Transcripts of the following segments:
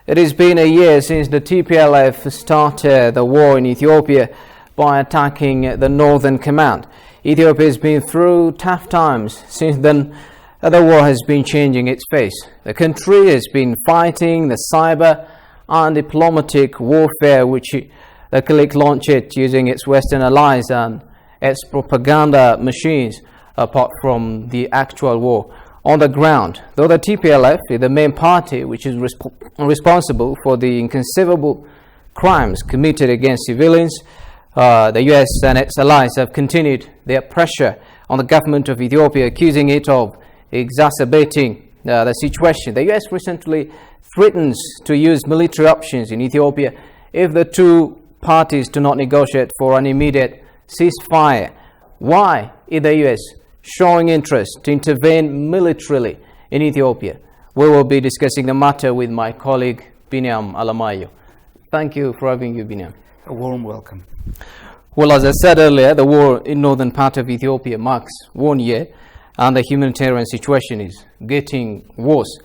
It has been a year since the TPLF started the war in Ethiopia by attacking the Northern Command. Ethiopia has been through tough times. Since then, the war has been changing its face. The country has been fighting the cyber and diplomatic warfare which the clique launched using its Western allies and its propaganda machines, apart from the actual war on the ground. Though the TPLF is the main party which is responsible for the inconceivable crimes committed against civilians, the US and its allies have continued their pressure on the government of Ethiopia, accusing it of exacerbating the situation. The US recently threatens to use military options in Ethiopia if the two parties do not negotiate for an immediate ceasefire. Why is the US showing interest to intervene militarily in Ethiopia? We will be discussing the matter with my colleague Binyam Alamayo. Thank you for having you, Binyam. A warm welcome. Well, as I said earlier, the war in northern part of Ethiopia marks 1 year and the humanitarian situation is getting worse.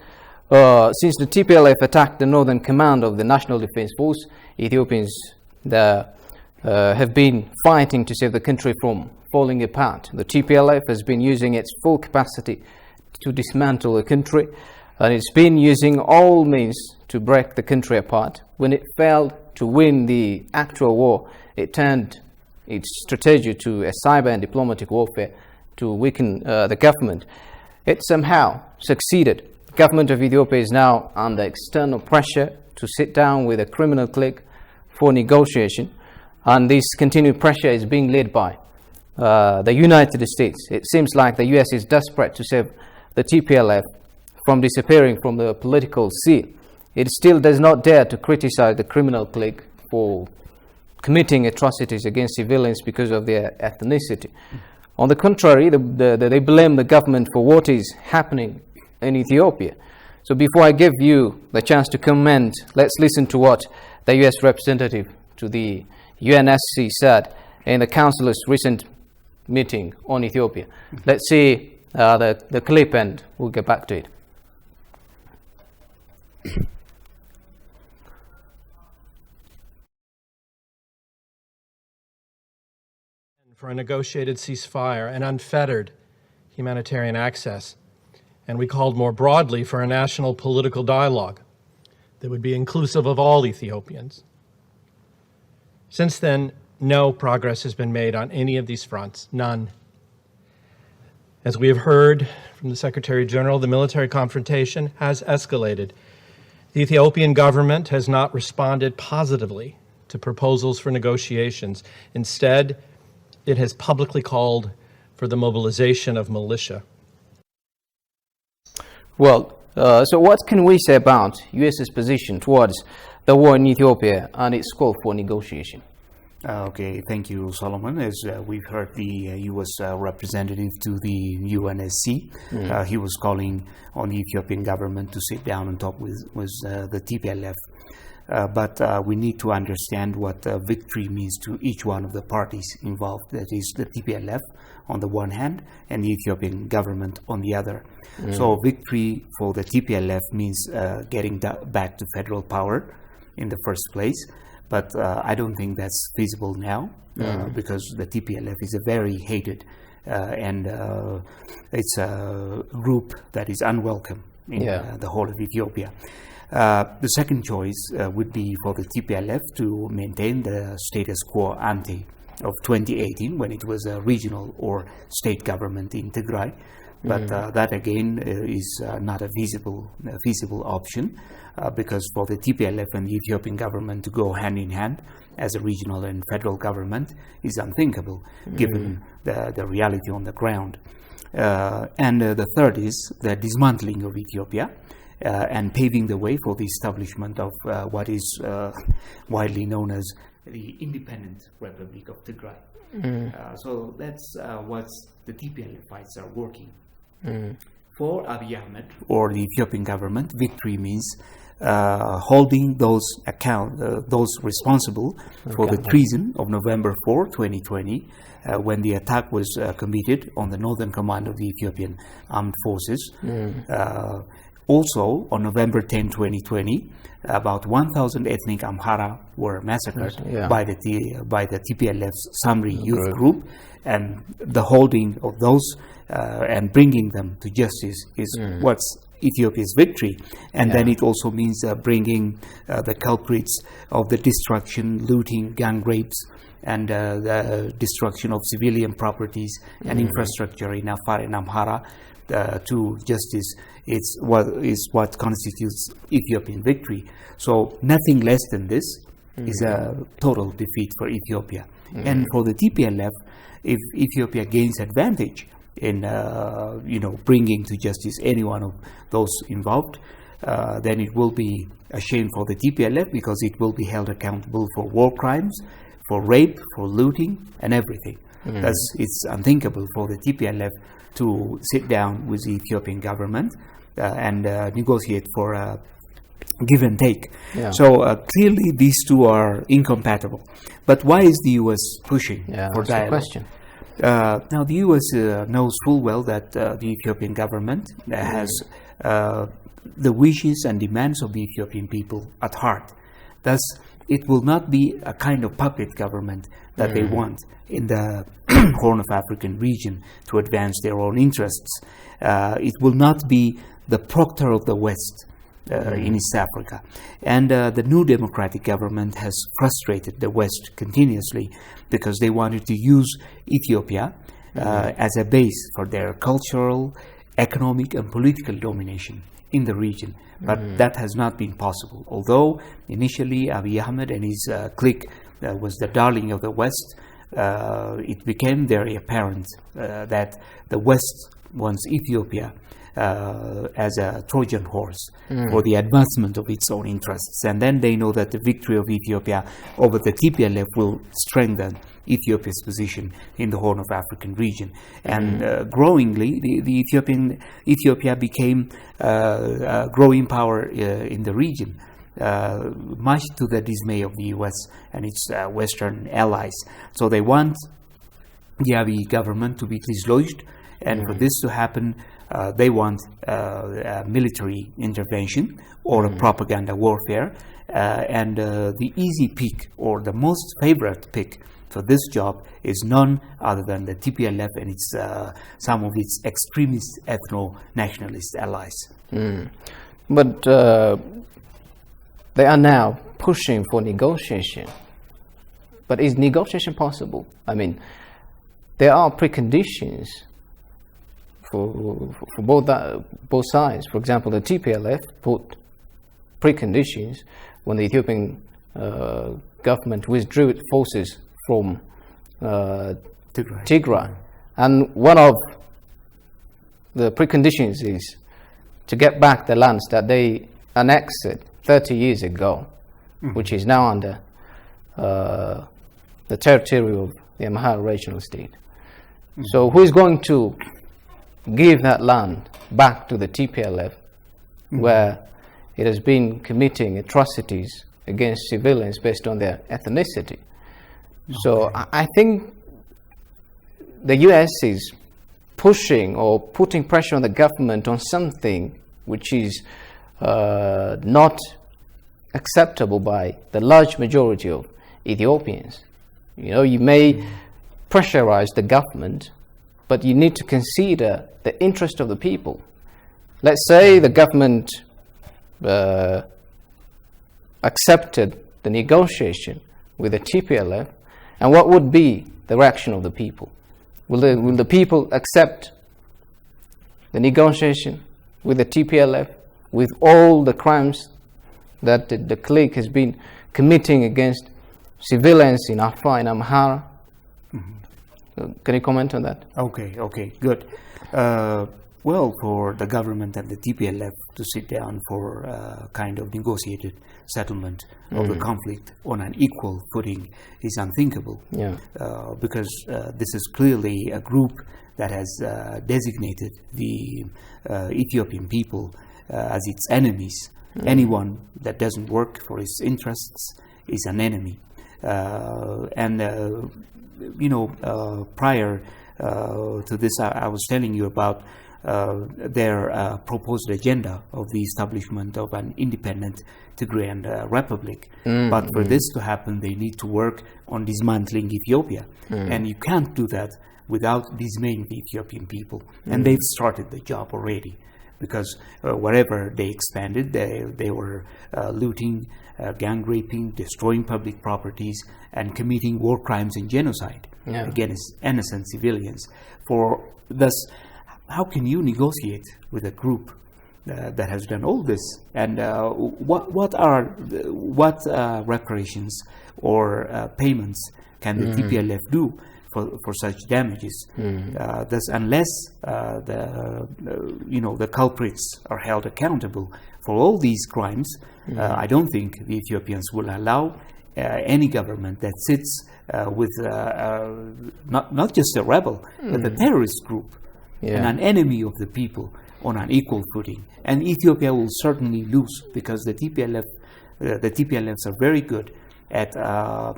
Since the TPLF attacked the northern command of the National Defense Force, Ethiopians have been fighting to save the country from falling apart. The TPLF has been using its full capacity to dismantle the country, and it's been using all means to break the country apart. When it failed to win the actual war, it turned its strategy to a cyber and diplomatic warfare to weaken the government. It somehow succeeded. The government of Ethiopia is now under external pressure to sit down with a criminal clique for negotiation, and this continued pressure is being led by the United States. It seems like the US is desperate to save the TPLF from disappearing from the political scene. It still does not dare to criticize the criminal clique for committing atrocities against civilians because of their ethnicity. On the contrary, they blame the government for what is happening in Ethiopia. So before I give you the chance to comment, let's listen to what the US representative to the UNSC said in the Council's recent meeting on Ethiopia. Let's see the clip and we'll get back to it. For a negotiated ceasefire and unfettered humanitarian access. And we called more broadly for a national political dialogue that would be inclusive of all Ethiopians. Since then, no progress has been made on any of these fronts, none. As we have heard from the Secretary General, the military confrontation has escalated. The Ethiopian government has not responded positively to proposals for negotiations. Instead, it has publicly called for the mobilization of militia. Well, so what can we say about US's position towards the war in Ethiopia and its call for negotiation? Okay, thank you, Solomon. As we've heard the U.S. representative to the UNSC, he was calling on the Ethiopian government to sit down and talk with the TPLF. But we need to understand what victory means to each one of the parties involved. That is the TPLF on the one hand and the Ethiopian government on the other. So victory for the TPLF means getting back to federal power in the first place. But I don't think that's feasible now because the TPLF is a very hated and it's a group that is unwelcome in the whole of Ethiopia. The second choice would be for the TPLF to maintain the status quo ante of 2018 when it was a regional or state government in Tigray. But that again is not a feasible option because for the TPLF and the Ethiopian government to go hand in hand as a regional and federal government is unthinkable given the reality on the ground. And the third is the dismantling of Ethiopia and paving the way for the establishment of what is widely known as the Independent Republic of Tigray. So that's what the TPLF fights are working. For Abiy Ahmed or the Ethiopian government, victory means holding those responsible for the treason of November 4, 2020, when the attack was committed on the northern command of the Ethiopian armed forces. also, on November 10, 2020, about 1,000 ethnic Amhara were massacred by the TPLF's Samri youth group, and the holding of those and bringing them to justice is what's Ethiopia's victory. And then it also means bringing the culprits of the destruction, looting, gang rapes, and the destruction of civilian properties and infrastructure in Afar and Amhara to justice. It's what constitutes Ethiopian victory. So nothing less than this is a total defeat for Ethiopia. And for the TPLF, if Ethiopia gains advantage in bringing to justice any one of those involved, then it will be a shame for the TPLF, because it will be held accountable for war crimes, for rape, for looting, and everything. Thus, it's unthinkable for the TPLF to sit down with the Ethiopian government and negotiate for a give and take. So clearly these two are incompatible. But why is the U.S. pushing for dialogue? The question. Now the U.S. knows full well that the Ethiopian government has the wishes and demands of the Ethiopian people at heart. Thus, it will not be a kind of puppet government that they want in the Horn of African region to advance their own interests. It will not be the proctor of the West in East Africa. And the new democratic government has frustrated the West continuously, because they wanted to use Ethiopia as a base for their cultural, economic, and political domination in the region. But that has not been possible. Although initially Abiy Ahmed and his clique was the darling of the West, it became very apparent that the West wants Ethiopia as a Trojan horse for the advancement of its own interests. And then they know that the victory of Ethiopia over the TPLF will strengthen Ethiopia's position in the Horn of African region. And growingly, Ethiopia became a growing power in the region, much to the dismay of the US and its Western allies. So they want the Abiy government to be dislodged, and for this to happen, they want a military intervention or a propaganda warfare. And the easy pick, or the most favorite pick for this job, is none other than the TPLF and its some of its extremist ethno-nationalist allies. But they are now pushing for negotiation. But is negotiation possible? I mean, there are preconditions for both sides. For example, the TPLF put preconditions when the Ethiopian government withdrew its forces from Tigray. And one of the preconditions is to get back the lands that they annexed 30 years ago, which is now under the territory of the Amhara regional state. So who is going to give that land back to the TPLF, where it has been committing atrocities against civilians based on their ethnicity? So I think the US is pushing or putting pressure on the government on something which is not acceptable by the large majority of Ethiopians. You know, you may pressurize the government, but you need to consider the interest of the people. Let's say the government accepted the negotiation with the TPLF, and what would be the reaction of the people? Will the people accept the negotiation with the TPLF, with all the crimes that the clique has been committing against civilians in Afar and Amhara? Can you comment on that? Okay, good. Well, for the government and the TPLF to sit down for a kind of negotiated settlement of the conflict on an equal footing is unthinkable. Because this is clearly a group that has designated the Ethiopian people as its enemies. Anyone that doesn't work for its interests is an enemy. Prior to this, I was telling you about their proposed agenda of the establishment of an independent Tigrayan republic. But for this to happen, they need to work on dismantling Ethiopia. And you can't do that without dismaying the Ethiopian people. And they've started the job already, because wherever they expanded, they were looting, gang raping, destroying public properties, and committing war crimes and genocide against innocent civilians. Thus, how can you negotiate with a group that has done all this? And what reparations or payments can the TPLF do for such damages? Thus, unless the culprits are held accountable for all these crimes, I don't think the Ethiopians will allow any government that sits with not just a rebel, but a terrorist group and an enemy of the people on an equal footing. And Ethiopia will certainly lose, because the TPLFs are very good at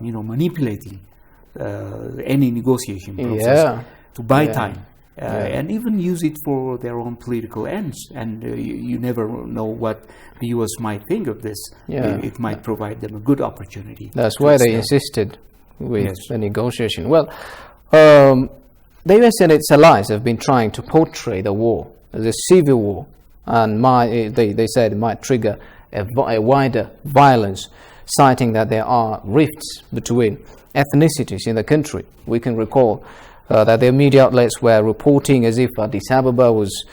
manipulating any negotiation process to buy time. And even use it for their own political ends. And you never know what the U.S. might think of this. It might provide them a good opportunity. That's why they insisted with the negotiation. Well, the U.S. and its allies have been trying to portray the war as a civil war, and they said it might trigger a wider violence, citing that there are rifts between ethnicities in the country. We can recall that their media outlets were reporting as if Addis Ababa was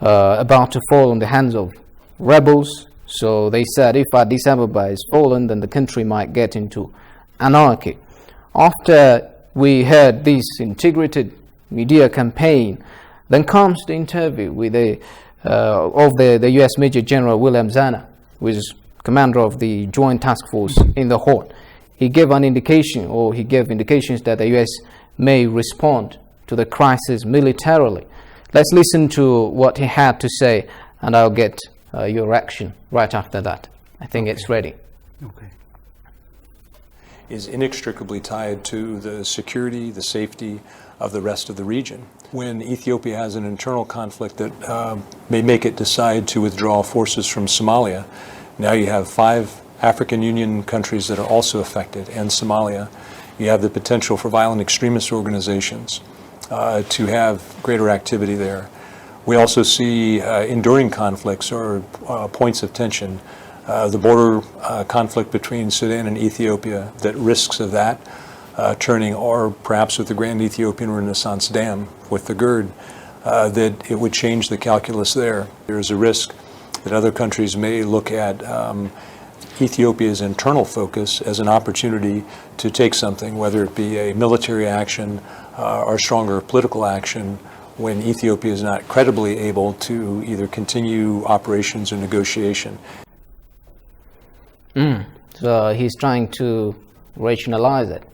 about to fall in the hands of rebels. So they said if Addis Ababa is fallen, then the country might get into anarchy. After we heard this integrated media campaign, then comes the interview with the U.S. Major General William Zana, who is commander of the Joint Task Force in the Horn. He gave indications that the U.S. may respond to the crisis militarily. Let's listen to what he had to say, and I'll get your reaction right after that. I think it's ready. Okay. Is inextricably tied to the security, the safety of the rest of the region. When Ethiopia has an internal conflict that may make it decide to withdraw forces from Somalia, now you have 5 African Union countries that are also affected, and Somalia. You have the potential for violent extremist organizations to have greater activity there. We also see enduring conflicts or points of tension. The border conflict between Sudan and Ethiopia, that risks of that turning, or perhaps with the Grand Ethiopian Renaissance Dam with the GERD, that it would change the calculus there. There's a risk that other countries may look at Ethiopia's internal focus as an opportunity to take something, whether it be a military action or stronger political action, when Ethiopia is not credibly able to either continue operations or negotiation. So he's trying to rationalize it.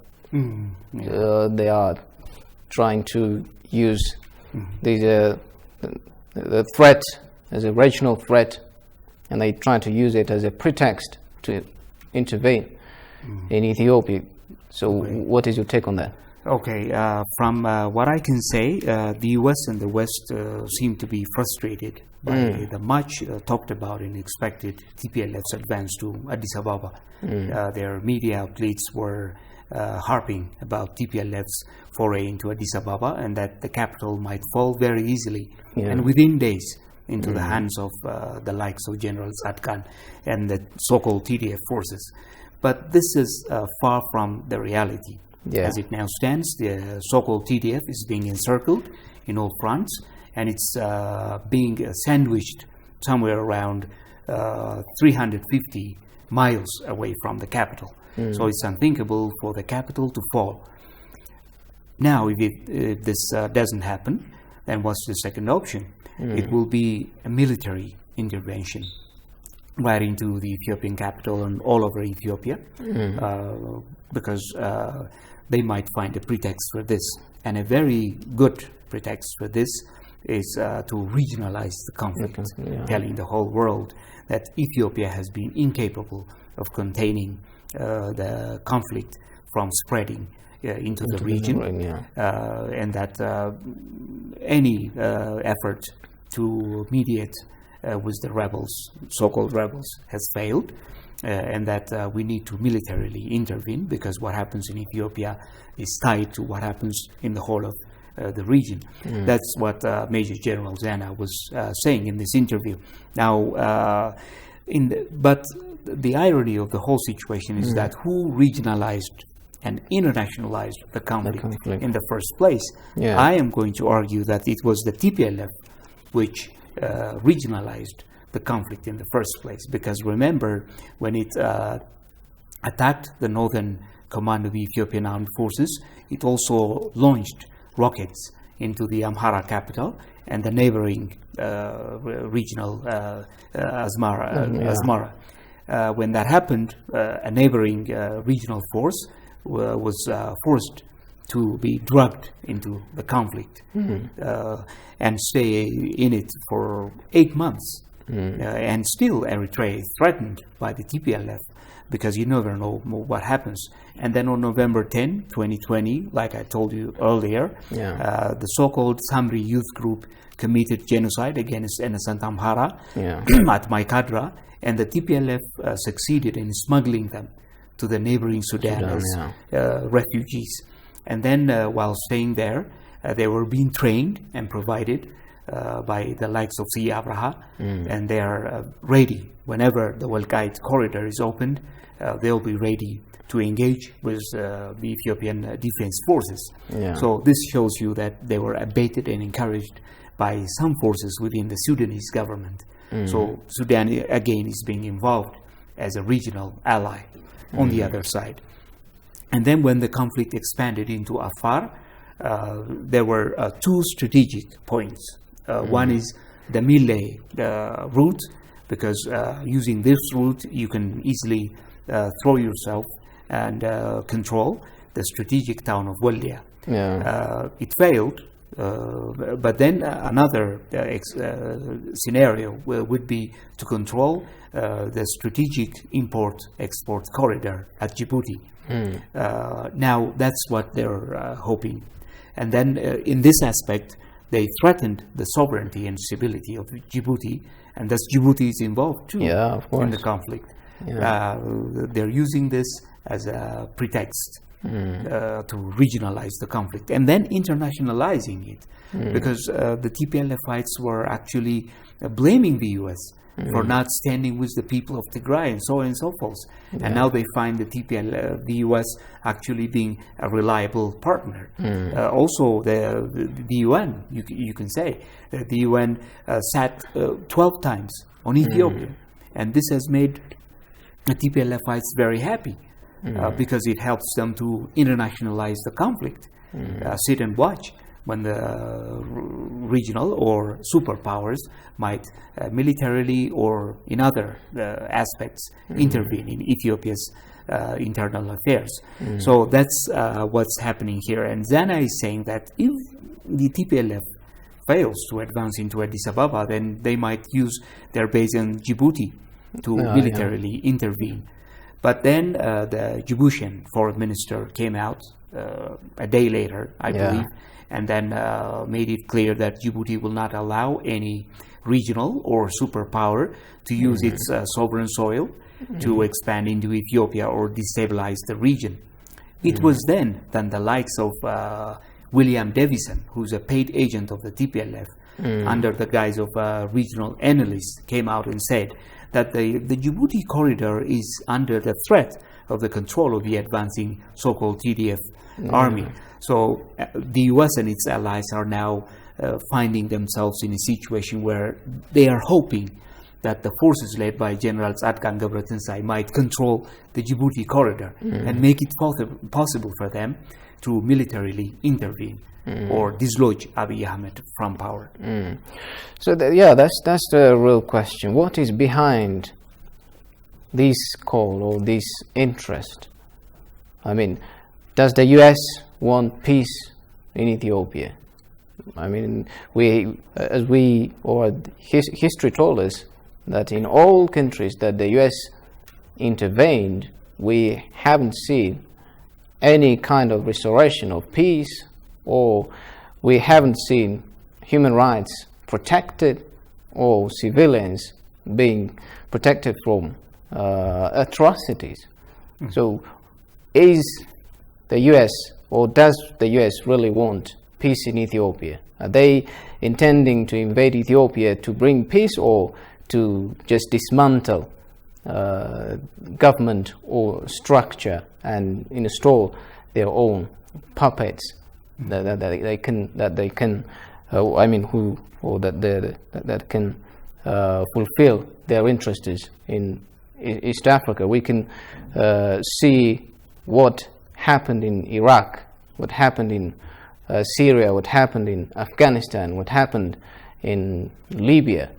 They are trying to use the threat as a regional threat, and they try to use it as a pretext to intervene in Ethiopia. So what is your take on that? Okay, from what I can say, the US and the West seem to be frustrated by the much talked about and expected TPLF's advance to Addis Ababa. Their media outlets were harping about TPLF's foray into Addis Ababa, and that the capital might fall very easily and within days into the hands of the likes of General Sadkan and the so-called TDF forces. But this is far from the reality. As it now stands, the so-called TDF is being encircled in all fronts, and it's being sandwiched somewhere around 350 miles away from the capital. So it's unthinkable for the capital to fall. Now, if this doesn't happen, then what's the second option? It will be a military intervention right into the Ethiopian capital and all over Ethiopia, because they might find a pretext for this. And a very good pretext for this is to regionalize the conflict, telling the whole world that Ethiopia has been incapable of containing the conflict from spreading into the region, and that any effort to mediate with the rebels, so-called rebels, has failed, and that we need to militarily intervene, because what happens in Ethiopia is tied to what happens in the whole of the region. That's what Major General Zana was saying in this interview. Now, but the irony of the whole situation is that who regionalized and internationalized the conflict in the first place? Yeah. I am going to argue that it was the TPLF which regionalized the conflict in the first place, because remember, when it attacked the northern command of the Ethiopian armed forces, it also launched rockets into the Amhara capital and the neighboring regional Asmara. When that happened, a neighboring regional force was forced to be dragged into the conflict and stay in it for 8 months. And still Eritrea is threatened by the TPLF, because you never know what happens. And then on November 10, 2020, like I told you earlier, the so-called Samri youth group committed genocide against innocent Amhara at Maikadra, and the TPLF succeeded in smuggling them to the neighboring Sudan as refugees. And then while staying there, they were being trained and provided by the likes of C. Abraha, and they are ready. Whenever the Welkite corridor is opened, they'll be ready to engage with the Ethiopian defense forces. So this shows you that they were abated and encouraged by some forces within the Sudanese government. So Sudan again is being involved as a regional ally on the other side. And then when the conflict expanded into Afar, there were two strategic points. One is the Mille route, because using this route you can easily throw yourself and control the strategic town of Waldia. It failed, but then another scenario would be to control the strategic import-export corridor at Djibouti. Now that's what they're hoping. And then in this aspect, they threatened the sovereignty and stability of Djibouti, and thus Djibouti is involved too in the conflict. They're using this as a pretext to regionalize the conflict, and then internationalizing it, because the TPLFites were actually blaming the U.S. for not standing with the people of Tigray and so on and so forth. And now they find the U.S. actually being a reliable partner. Also, the UN, you can say, the UN sat 12 times on Ethiopia, and this has made the TPLFites very happy, because it helps them to internationalize the conflict, sit and watch when the regional or superpowers might militarily or in other aspects intervene in Ethiopia's internal affairs. So that's what's happening here. And Zana is saying that if the TPLF fails to advance into Addis Ababa, then they might use their base in Djibouti to militarily intervene. But then the Djiboutian foreign minister came out a day later, I believe, and then made it clear that Djibouti will not allow any regional or superpower to use its sovereign soil to expand into Ethiopia or destabilize the region. It was then that the likes of William Davison, who's a paid agent of the TPLF, under the guise of a regional analyst, came out and said that the Djibouti corridor is under the threat of the control of the advancing so-called TDF army. So the US and its allies are now finding themselves in a situation where they are hoping that the forces led by General Tzadkan ገብረትንሳኤ might control the Djibouti corridor and make it possible for them to militarily intervene or dislodge Abiy Ahmed from power. So that's the real question. What is behind this call or this interest? I mean, does the US want peace in Ethiopia? I mean, history told us that in all countries that the US intervened, we haven't seen any kind of restoration of peace, or we haven't seen human rights protected or civilians being protected from atrocities. So is the US, or does the US really want peace in Ethiopia? Are they intending to invade Ethiopia to bring peace, or to just dismantle government or structure and install their own puppets that they can fulfill their interests in East Africa? We can see what happened in Iraq, what happened in Syria, what happened in Afghanistan, what happened in Libya.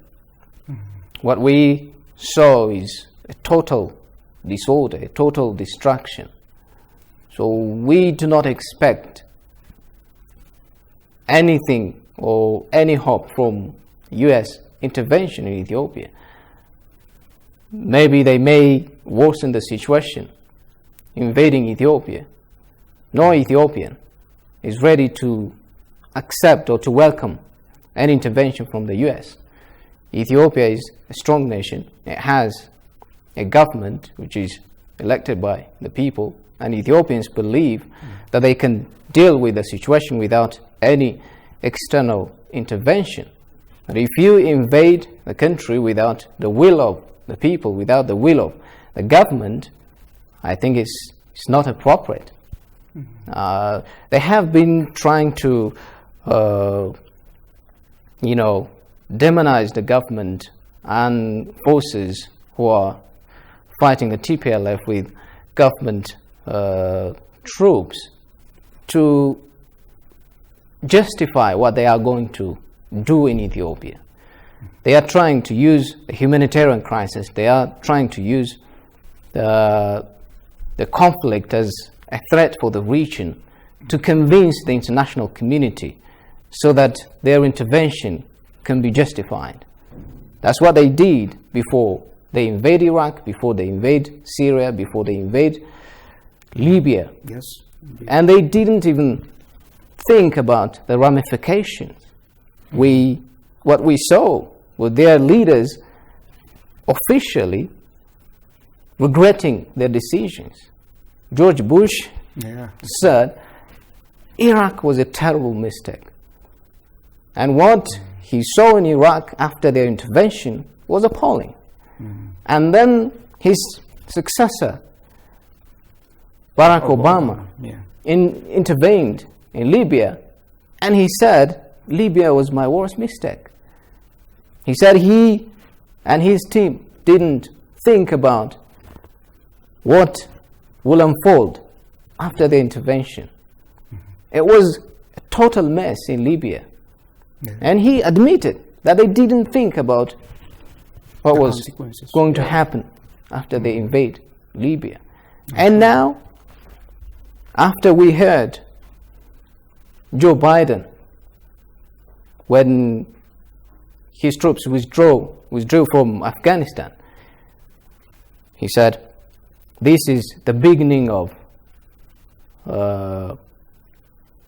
What we saw is a total disorder, a total destruction. So we do not expect anything or any hope from US intervention in Ethiopia. Maybe they may worsen the situation, invading Ethiopia. No Ethiopian is ready to accept or to welcome any intervention from the US. Ethiopia is a strong nation. It has a government which is elected by the people, and Ethiopians believe that they can deal with the situation without any external intervention. But if you invade the country without the will of the people, without the will of the government, I think it's not appropriate. They have been trying to, demonize the government and forces who are fighting the TPLF with government troops to justify what they are going to do in Ethiopia. They are trying to use the humanitarian crisis. They are trying to use the conflict as a threat for the region to convince the international community so that their intervention can be justified. That's what they did before they invade Iraq, before they invade Syria, before they invade Libya. Yes. Indeed. And they didn't even think about the ramifications. What we saw were their leaders officially regretting their decisions. George Bush said Iraq was a terrible mistake. And what he saw in Iraq after their intervention was appalling. And then his successor, Barack Obama, intervened in Libya, and he said Libya was my worst mistake. He said he and his team didn't think about what will unfold after the intervention. It was a total mess in Libya. And he admitted that they didn't think about what was going to happen after they invade Libya. And now, after we heard Joe Biden, when his troops withdrew from Afghanistan, he said, this is the beginning of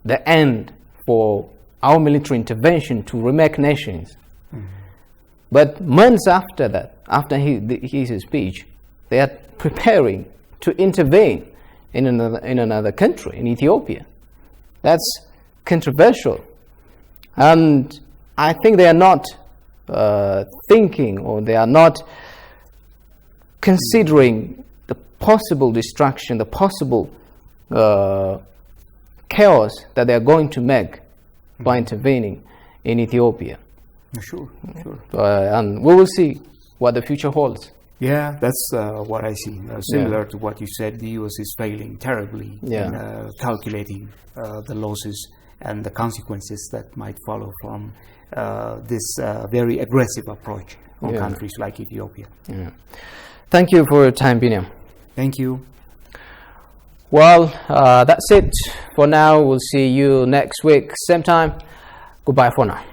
the end for our military intervention to remake nations. But months after that, after his speech, they are preparing to intervene in another country, in Ethiopia. That's controversial. And I think they are not thinking, or they are not considering the possible destruction, the possible chaos that they are going to make by intervening in Ethiopia. Sure. And we will see what the future holds. Yeah, that's what I see. Similar to what you said, the U.S. is failing terribly in calculating the losses and the consequences that might follow from this very aggressive approach on countries like Ethiopia. Thank you for your time, Binyam. Thank you. Well, that's it for now. We'll see you next week, same time. Goodbye for now.